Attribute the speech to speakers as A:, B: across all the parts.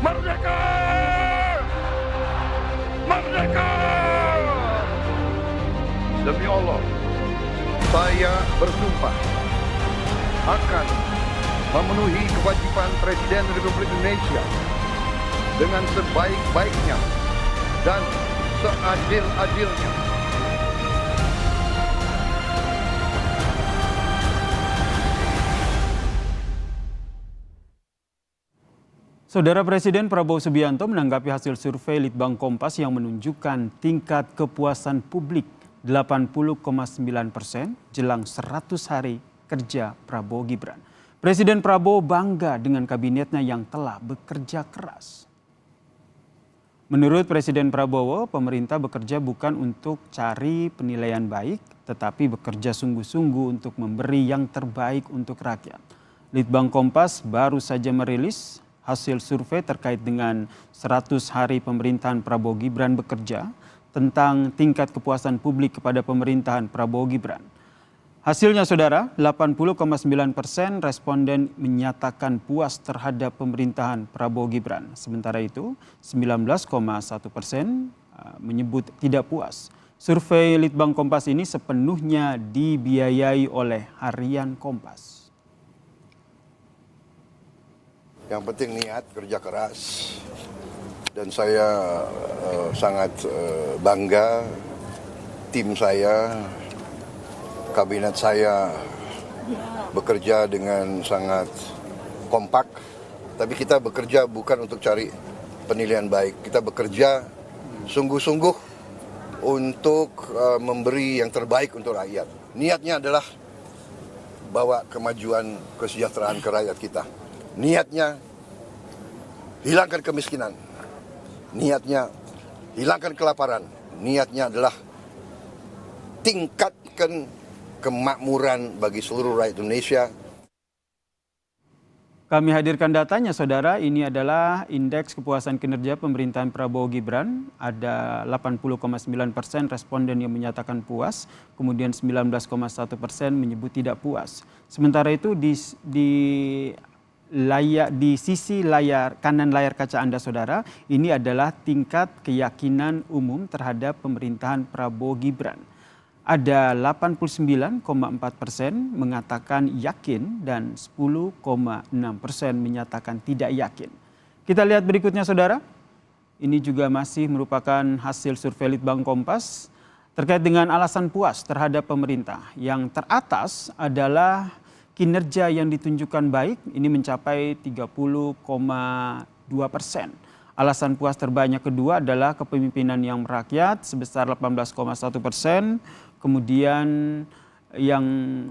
A: Merdeka! Merdeka! Demi Allah, saya bersumpah akan memenuhi kewajiban Presiden Republik Indonesia dengan sebaik-baiknya dan seadil-adilnya.
B: Saudara Presiden Prabowo Subianto menanggapi hasil survei Litbang Kompas yang menunjukkan tingkat kepuasan publik 80,9% jelang 100 hari kerja Prabowo Gibran. Presiden Prabowo bangga dengan kabinetnya yang telah bekerja keras. Menurut Presiden Prabowo, pemerintah bekerja bukan untuk cari penilaian baik, tetapi bekerja sungguh-sungguh untuk memberi yang terbaik untuk rakyat. Litbang Kompas baru saja merilis hasil survei terkait dengan 100 hari pemerintahan Prabowo Gibran bekerja tentang tingkat kepuasan publik kepada pemerintahan Prabowo Gibran. Hasilnya saudara, 80,9% responden menyatakan puas terhadap pemerintahan Prabowo Gibran. Sementara itu 19,1% menyebut tidak puas. Survei Litbang Kompas ini sepenuhnya dibiayai oleh Harian Kompas.
C: Yang penting niat, kerja keras, dan saya sangat bangga tim saya, kabinet saya bekerja dengan sangat kompak. Tapi kita bekerja bukan untuk cari penilaian baik, kita bekerja sungguh-sungguh untuk memberi yang terbaik untuk rakyat. Niatnya adalah bawa kemajuan kesejahteraan ke rakyat kita. Niatnya hilangkan kemiskinan, niatnya hilangkan kelaparan, niatnya adalah tingkatkan kemakmuran bagi seluruh rakyat Indonesia.
B: Kami hadirkan datanya saudara, ini adalah indeks kepuasan kinerja pemerintahan Prabowo Gibran. Ada 80,9% responden yang menyatakan puas, kemudian 19,1% menyebut tidak puas. Sementara itu di sisi layar kanan layar kaca Anda saudara, ini adalah tingkat keyakinan umum terhadap pemerintahan Prabowo Gibran. Ada 89,4% mengatakan yakin dan 10,6% menyatakan tidak yakin. Kita lihat berikutnya saudara. Ini juga masih merupakan hasil survei Litbang Kompas terkait dengan alasan puas terhadap pemerintah. Yang teratas adalah kinerja yang ditunjukkan baik, ini mencapai 30,2%. Alasan puas terbanyak kedua adalah kepemimpinan yang merakyat sebesar 18,1%. Kemudian yang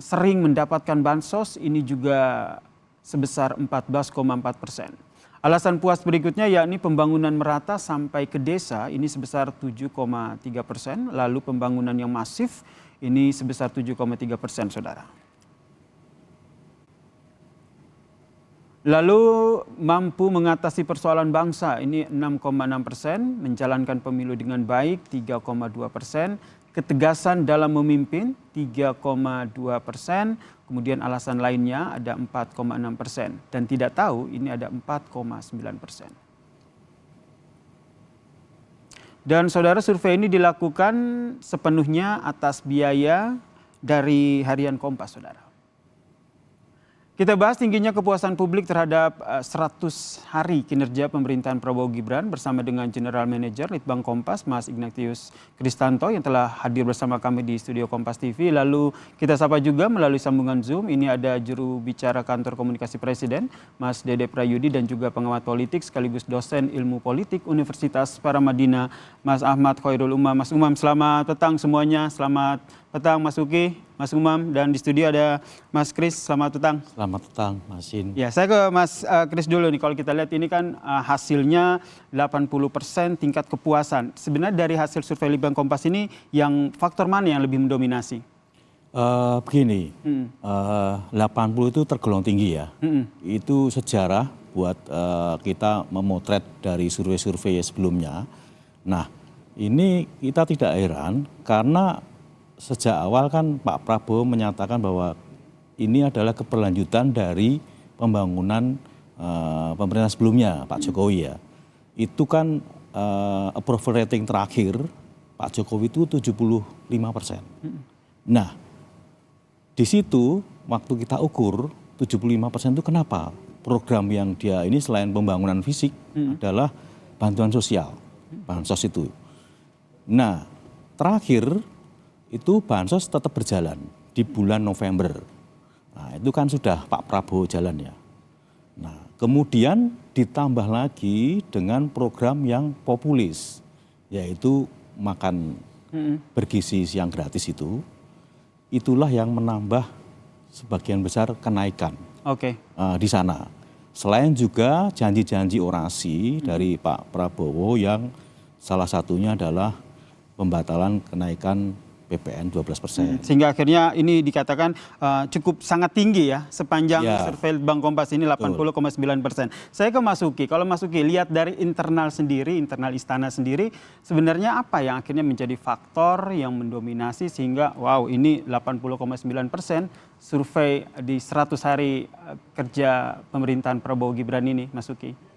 B: sering mendapatkan bansos ini juga sebesar 14,4%. Alasan puas berikutnya yakni pembangunan merata sampai ke desa ini sebesar 7,3%. Lalu pembangunan yang masif ini sebesar 7,3% saudara. Lalu mampu mengatasi persoalan bangsa ini 6,6%, menjalankan pemilu dengan baik 3,2%, ketegasan dalam memimpin 3,2%, kemudian alasan lainnya ada 4,6% dan tidak tahu ini ada 4,9%. Dan saudara survei ini dilakukan sepenuhnya atas biaya dari Harian Kompas saudara. Kita bahas tingginya kepuasan publik terhadap 100 hari kinerja pemerintahan Prabowo Gibran bersama dengan General Manager Litbang Kompas, Mas Ignatius Kristanto yang telah hadir bersama kami di studio Kompas TV. Lalu kita sapa juga melalui sambungan Zoom, ini ada juru bicara Kantor Komunikasi Presiden, Mas Dede Prayudi, dan juga pengamat politik sekaligus dosen ilmu politik Universitas Paramadina, Mas Ahmad Khairul Umam. Mas Umam, selamat petang semuanya, selamat petang Mas Uki, Mas Umam, dan di studio ada Mas Kris. Selamat petang.
D: Selamat petang, Mas Sin.
B: Ya, saya ke Mas Kris dulu nih. Kalau kita lihat ini kan hasilnya 80% tingkat kepuasan. Sebenarnya dari hasil survei Litbang Kompas ini yang faktor mana yang lebih mendominasi?
D: Begini, 80 itu tergolong tinggi ya. Itu sejarah buat kita memotret dari survei-survei sebelumnya. Nah, ini kita tidak heran karena sejak awal kan Pak Prabowo menyatakan bahwa ini adalah keberlanjutan dari pembangunan pemerintah sebelumnya Pak Jokowi ya, itu kan approval rating terakhir Pak Jokowi itu 75%. Nah, di situ waktu kita ukur 75% itu kenapa? Program yang dia ini selain pembangunan fisik adalah bantuan sosial, bansos itu. Nah, terakhir itu bansos tetap berjalan di bulan November. Nah, itu kan sudah Pak Prabowo jalan ya. Nah, kemudian ditambah lagi dengan program yang populis, yaitu makan bergizi siang gratis itu. Itulah yang menambah sebagian besar kenaikan di sana. Selain juga janji-janji orasi dari Pak Prabowo yang salah satunya adalah pembatalan kenaikan PPN 12%.
B: Sehingga akhirnya ini dikatakan cukup sangat tinggi ya sepanjang survei Bank Kompas ini 80,9%. Saya ke Mas Uki, kalau Mas Uki lihat dari internal sendiri, internal istana sendiri, sebenarnya apa yang akhirnya menjadi faktor yang mendominasi sehingga wow ini 80,9% survei di 100 hari kerja pemerintahan Prabowo Gibran ini, Mas Uki?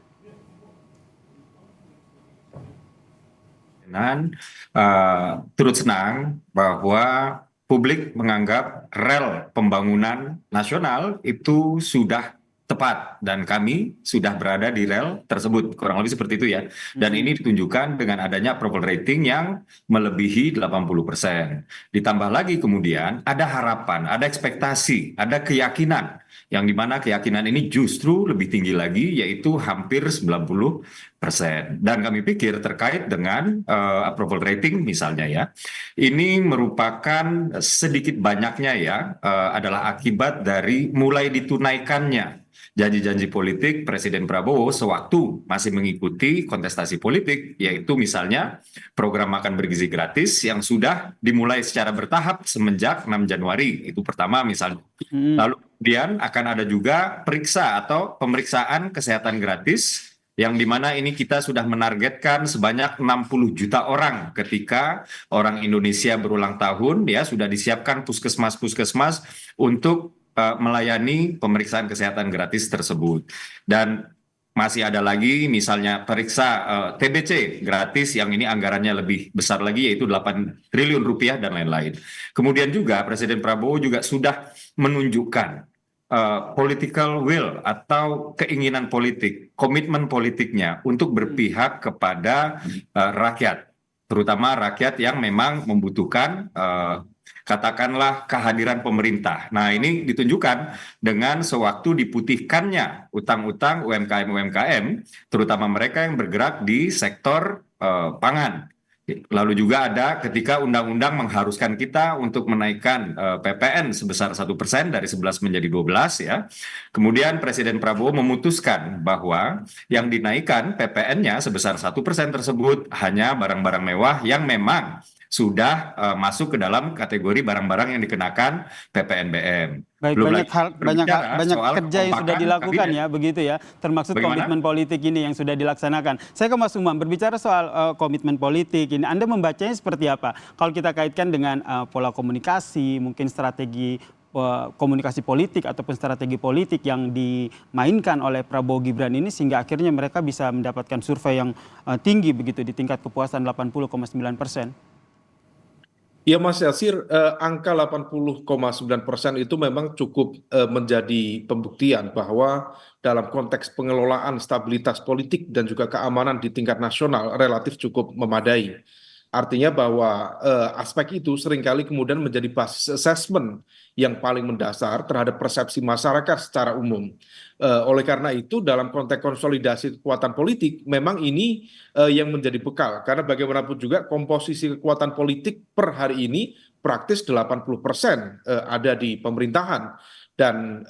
E: Dan turut senang bahwa publik menganggap rel pembangunan nasional itu sudah tepat dan kami sudah berada di rel tersebut, kurang lebih seperti itu ya. Dan ini ditunjukkan dengan adanya approval rating yang melebihi 80%. Ditambah lagi kemudian ada harapan, ada ekspektasi, ada keyakinan yang dimana keyakinan ini justru lebih tinggi lagi, yaitu hampir 90%. Dan kami pikir terkait dengan approval rating misalnya ya, ini merupakan sedikit banyaknya ya adalah akibat dari mulai ditunaikannya janji-janji politik Presiden Prabowo sewaktu masih mengikuti kontestasi politik, yaitu misalnya program makan bergizi gratis yang sudah dimulai secara bertahap semenjak 6 Januari, itu pertama misalnya. Lalu kemudian akan ada juga periksa atau pemeriksaan kesehatan gratis, yang dimana ini kita sudah menargetkan sebanyak 60 juta orang ketika orang Indonesia berulang tahun, ya sudah disiapkan puskesmas-puskesmas untuk melayani pemeriksaan kesehatan gratis tersebut. Dan masih ada lagi misalnya periksa TBC gratis yang ini anggarannya lebih besar lagi, yaitu 8 triliun rupiah dan lain-lain. Kemudian juga Presiden Prabowo juga sudah menunjukkan political will atau keinginan politik, komitmen politiknya untuk berpihak kepada rakyat, terutama rakyat yang memang membutuhkan katakanlah kehadiran pemerintah. Nah, ini ditunjukkan dengan sewaktu diputihkannya utang-utang UMKM-UMKM, terutama mereka yang bergerak di sektor pangan. Lalu juga ada ketika undang-undang mengharuskan kita untuk menaikkan PPN sebesar 1% dari 11 menjadi 12 ya. Kemudian Presiden Prabowo memutuskan bahwa yang dinaikkan PPN-nya sebesar 1% tersebut hanya barang-barang mewah yang memang sudah masuk ke dalam kategori barang-barang yang dikenakan PPNBM.
B: Baik,
E: Belum
B: banyak
E: soal
B: kerja yang sudah dilakukan ya, begitu ya, termasuk komitmen politik ini yang sudah dilaksanakan. Saya ke Mas Umam, berbicara soal komitmen politik ini, Anda membacanya seperti apa? Kalau kita kaitkan dengan pola komunikasi, mungkin strategi komunikasi politik ataupun strategi politik yang dimainkan oleh Prabowo Gibran ini sehingga akhirnya mereka bisa mendapatkan survei yang tinggi begitu di tingkat kepuasan 80,9%.
F: Ya Mas Yasir, angka 80,9% itu memang cukup menjadi pembuktian bahwa dalam konteks pengelolaan stabilitas politik dan juga keamanan di tingkat nasional relatif cukup memadai. Artinya bahwa aspek itu seringkali kemudian menjadi basis assessment yang paling mendasar terhadap persepsi masyarakat secara umum. Oleh karena itu dalam konteks konsolidasi kekuatan politik memang ini yang menjadi bekal. Karena bagaimanapun juga komposisi kekuatan politik per hari ini praktis 80% ada di pemerintahan. Dan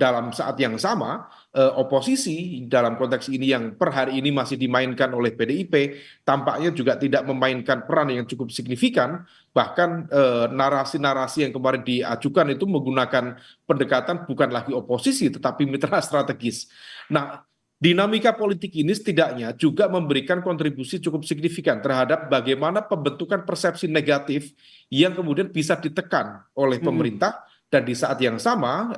F: dalam saat yang sama oposisi dalam konteks ini yang per hari ini masih dimainkan oleh PDIP tampaknya juga tidak memainkan peran yang cukup signifikan, bahkan narasi-narasi yang kemarin diajukan itu menggunakan pendekatan bukan lagi oposisi tetapi mitra strategis. Nah, dinamika politik ini setidaknya juga memberikan kontribusi cukup signifikan terhadap bagaimana pembentukan persepsi negatif yang kemudian bisa ditekan oleh pemerintah dan di saat yang sama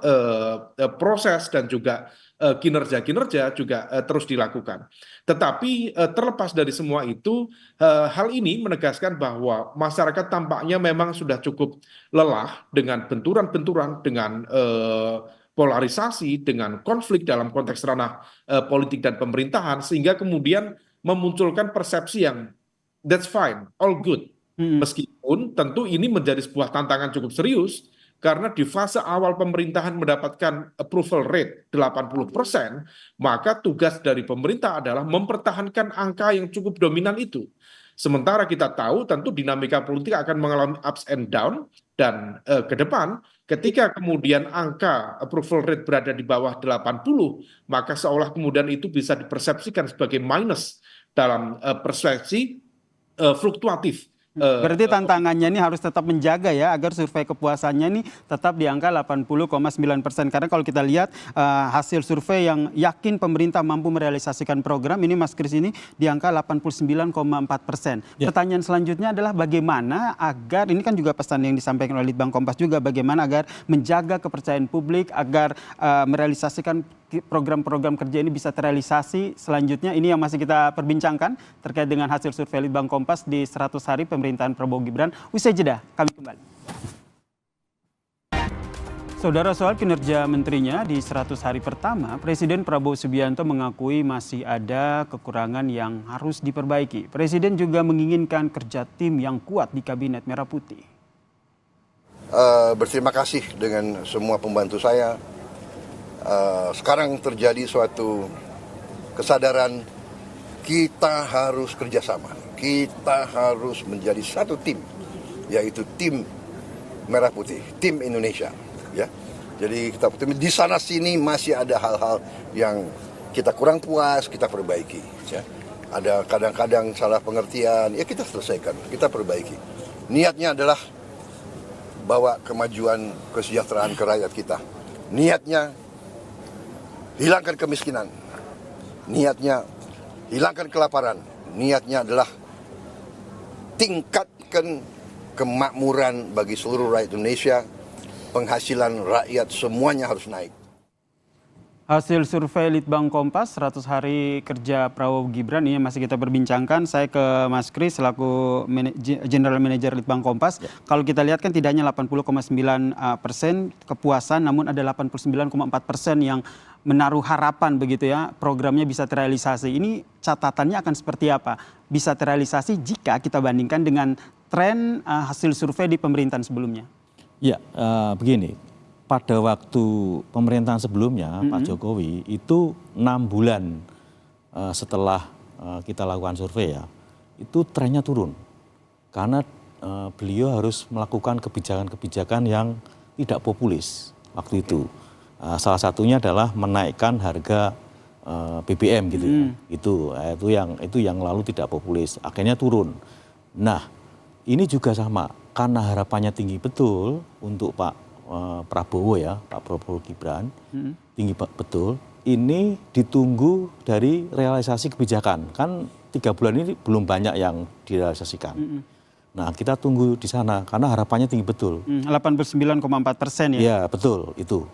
F: proses dan juga kinerja-kinerja juga terus dilakukan. Tetapi terlepas dari semua itu, hal ini menegaskan bahwa masyarakat tampaknya memang sudah cukup lelah dengan benturan-benturan, dengan polarisasi, dengan konflik dalam konteks ranah politik dan pemerintahan, sehingga kemudian memunculkan persepsi yang that's fine, all good. Meskipun tentu ini menjadi sebuah tantangan cukup serius, karena di fase awal pemerintahan mendapatkan approval rate 80%, maka tugas dari pemerintah adalah mempertahankan angka yang cukup dominan itu. Sementara kita tahu tentu dinamika politik akan mengalami ups and down, dan ke depan ketika kemudian angka approval rate berada di bawah 80, maka seolah kemudian itu bisa dipersepsikan sebagai minus dalam persepsi fluktuatif.
B: Berarti tantangannya ini harus tetap menjaga ya agar survei kepuasannya ini tetap di angka 80,9%. Karena kalau kita lihat hasil survei yang yakin pemerintah mampu merealisasikan program ini, Mas Kris, ini di angka 89,4%. Ya. Pertanyaan selanjutnya adalah bagaimana agar, ini kan juga pesan yang disampaikan oleh Litbang Kompas juga, bagaimana agar menjaga kepercayaan publik, agar merealisasikan program-program kerja ini bisa terrealisasi selanjutnya. Ini yang masih kita perbincangkan terkait dengan hasil survei Litbang Kompas di 100 hari pemerintahan Prabowo Gibran. Usai jeda, kami kembali. Saudara, soal kinerja menterinya di 100 hari pertama, Presiden Prabowo Subianto mengakui masih ada kekurangan yang harus diperbaiki. Presiden juga menginginkan kerja tim yang kuat di Kabinet Merah Putih.
C: Berterima kasih dengan semua pembantu saya. Sekarang terjadi suatu kesadaran kita harus kerjasama, kita harus menjadi satu tim, yaitu tim Merah Putih, tim Indonesia. Ya, jadi kita di sana sini masih ada hal-hal yang kita kurang puas, kita perbaiki. Ya. Ada kadang-kadang salah pengertian, ya kita selesaikan, kita perbaiki. Niatnya adalah bawa kemajuan kesejahteraan ke rakyat kita. Niatnya hilangkan kemiskinan, niatnya hilangkan kelaparan, niatnya adalah tingkatkan kemakmuran bagi seluruh rakyat Indonesia, penghasilan rakyat semuanya harus naik.
B: Hasil survei Litbang Kompas 100 hari kerja Prabowo Gibran ini masih kita perbincangkan. Saya ke Mas Kris selaku General Manager Litbang Kompas. Ya. Kalau kita lihat kan tidak hanya 80,9% kepuasan, namun ada 89,4% yang menaruh harapan begitu ya, programnya bisa terrealisasi. Ini catatannya akan seperti apa? Bisa terrealisasi jika kita bandingkan dengan tren hasil survei di pemerintahan sebelumnya.
D: Ya, begini. Pada waktu pemerintahan sebelumnya, Pak Jokowi itu 6 bulan setelah kita lakukan survei ya, itu trennya turun. Karena beliau harus melakukan kebijakan-kebijakan yang tidak populis waktu itu. Salah satunya adalah menaikkan harga BBM gitu ya. Itu yang lalu tidak populis, akhirnya turun. Nah, ini juga sama, karena harapannya tinggi betul untuk Pak Prabowo ya, Pak Prabowo Gibran, tinggi betul. Ini ditunggu dari realisasi kebijakan. Kan 3 bulan ini belum banyak yang direalisasikan. Nah, kita tunggu di sana karena harapannya tinggi betul.
B: 89,4% ya?
D: Iya, betul itu.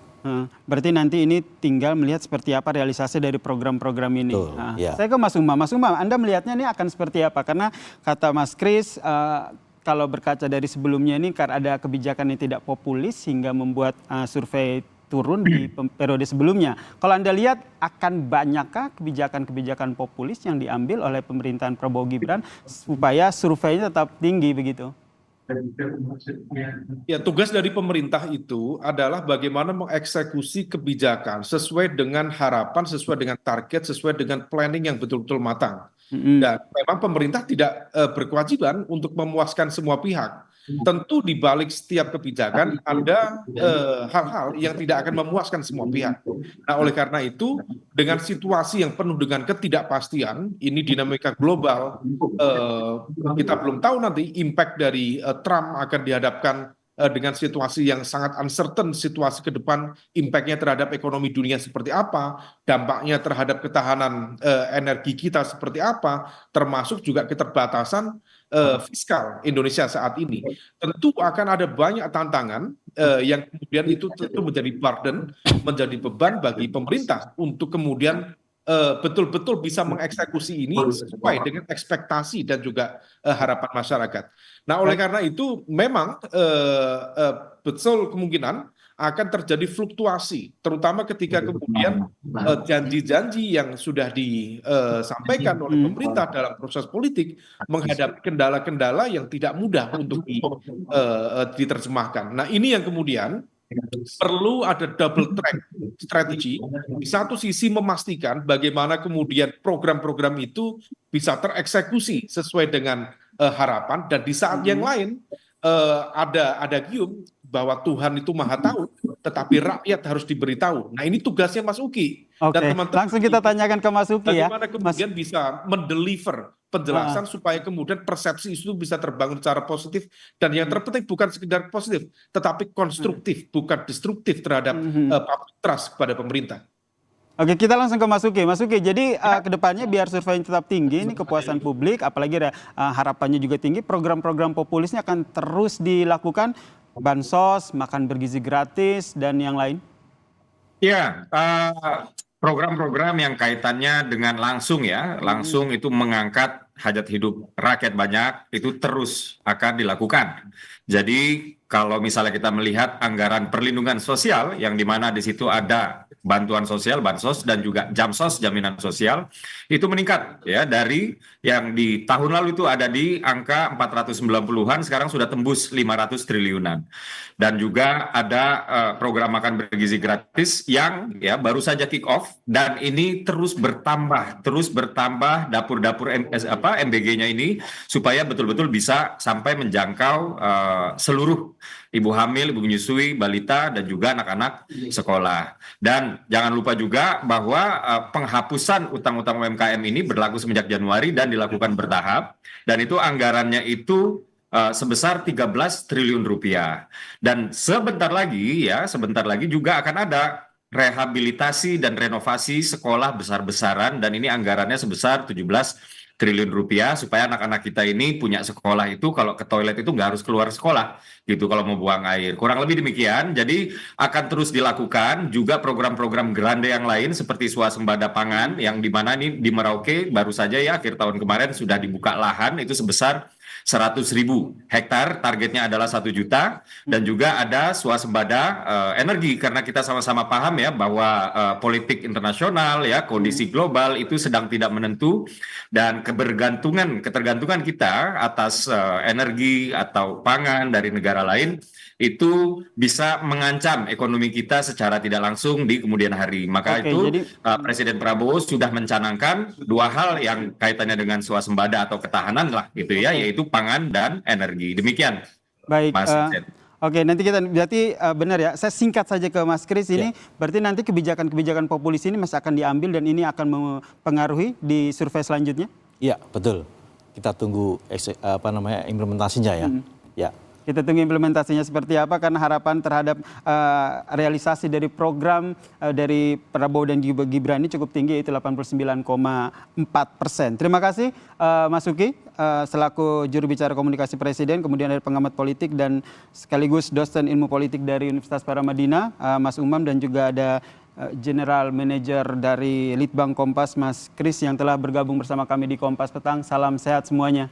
B: Berarti nanti ini tinggal melihat seperti apa realisasi dari program-program ini.
D: Betul, ya.
B: Saya ke Mas Umam. Mas Umam, Anda melihatnya ini akan seperti apa? Karena kata Mas Kris, kalau berkaca dari sebelumnya ini karena ada kebijakan yang tidak populis sehingga membuat survei turun di periode sebelumnya. Kalau Anda lihat, akan banyakkah kebijakan-kebijakan populis yang diambil oleh pemerintahan Prabowo Gibran supaya surveinya tetap tinggi begitu?
F: Ya, tugas dari pemerintah itu adalah bagaimana mengeksekusi kebijakan sesuai dengan harapan, sesuai dengan target, sesuai dengan planning yang betul-betul matang. Dan memang pemerintah tidak berkewajiban untuk memuaskan semua pihak. Tentu di balik setiap kebijakan ada hal-hal yang tidak akan memuaskan semua pihak. Nah, oleh karena itu, dengan situasi yang penuh dengan ketidakpastian, ini dinamika global, kita belum tahu nanti impact dari Trump akan dihadapkan dengan situasi yang sangat uncertain, situasi ke depan impact-nya terhadap ekonomi dunia seperti apa, dampaknya terhadap ketahanan energi kita seperti apa, termasuk juga keterbatasan fiskal Indonesia saat ini. Tentu akan ada banyak tantangan yang kemudian itu tentu menjadi burden, menjadi beban bagi pemerintah untuk kemudian betul-betul bisa mengeksekusi ini sesuai dengan ekspektasi dan juga harapan masyarakat. Nah, oleh karena itu memang betul kemungkinan akan terjadi fluktuasi, terutama ketika kemudian janji-janji yang sudah disampaikan oleh pemerintah dalam proses politik menghadapi kendala-kendala yang tidak mudah untuk diterjemahkan. Nah, ini yang kemudian perlu ada double track strategi. Di satu sisi memastikan bagaimana kemudian program-program itu bisa tereksekusi sesuai dengan harapan, dan di saat yang lain ada gium bahwa Tuhan itu maha tahu, tetapi rakyat harus diberitahu. Nah, ini tugasnya Mas Uki.
B: Oke,
F: Dan teman-teman
B: langsung kita tanyakan ke Mas Uki ya.
F: bagaimana kemudian bisa mendeliver penjelasan supaya kemudian persepsi itu bisa terbangun secara positif, dan yang terpenting bukan sekedar positif tetapi konstruktif, bukan destruktif terhadap public trust kepada pemerintah.
B: Oke, kita langsung ke Mas Uki. Mas Uki, jadi kedepannya biar survei tetap tinggi, ini kepuasan publik, apalagi harapannya juga tinggi, program-program populisnya akan terus dilakukan, bansos, makan bergizi gratis, dan yang lain?
E: Ya, program-program yang kaitannya dengan langsung ya, langsung itu mengangkat hajat hidup rakyat banyak, itu terus akan dilakukan. Jadi kalau misalnya kita melihat anggaran perlindungan sosial, yang dimana di situ ada bantuan sosial, bansos, dan juga jamsos, jaminan sosial, itu meningkat ya, dari yang di tahun lalu itu ada di angka 490-an, sekarang sudah tembus 500 triliunan. Dan juga ada program makan bergizi gratis yang ya baru saja kick off, dan ini terus bertambah dapur-dapur MBG-nya ini supaya betul-betul bisa sampai menjangkau seluruh ibu hamil, ibu menyusui, balita, dan juga anak-anak sekolah. Dan jangan lupa juga bahwa penghapusan utang-utang UMKM ini berlaku semenjak Januari dan dilakukan bertahap, dan itu anggarannya itu sebesar 13 triliun rupiah. Dan sebentar lagi juga akan ada rehabilitasi dan renovasi sekolah besar-besaran, dan ini anggarannya sebesar 17 triliun rupiah supaya anak-anak kita ini punya sekolah itu kalau ke toilet itu nggak harus keluar sekolah gitu kalau mau buang air. Kurang lebih demikian. Jadi akan terus dilakukan juga program-program grande yang lain seperti swasembada pangan, yang di mana ini di Merauke baru saja ya akhir tahun kemarin sudah dibuka lahan itu sebesar 100.000 hektar, targetnya adalah 1 juta, dan juga ada swasembada energi, karena kita sama-sama paham ya bahwa politik internasional ya, kondisi global itu sedang tidak menentu, dan ketergantungan kita atas energi atau pangan dari negara lain itu bisa mengancam ekonomi kita secara tidak langsung di kemudian hari. Maka Presiden Prabowo sudah mencanangkan 2 hal yang kaitannya dengan swasembada atau ketahanan lah gitu ya, yaitu pangan dan energi. Demikian.
B: Baik.
E: Mas
B: Oke, nanti kita berarti benar ya. Saya singkat saja ke Mas Kris ini, berarti nanti kebijakan-kebijakan populis ini masih akan diambil dan ini akan mempengaruhi di survei selanjutnya? Iya,
D: betul. Kita tunggu implementasinya ya. Ya.
B: Kita tunggu implementasinya seperti apa, karena harapan terhadap realisasi dari program dari Prabowo dan Gibran ini cukup tinggi, yaitu 89,4%. Terima kasih Mas Uki selaku juru bicara komunikasi Presiden, kemudian dari pengamat politik dan sekaligus dosen ilmu politik dari Universitas Paramadina, Mas Umam, dan juga ada General Manager dari Litbang Kompas, Mas Kris, yang telah bergabung bersama kami di Kompas Petang. Salam sehat semuanya.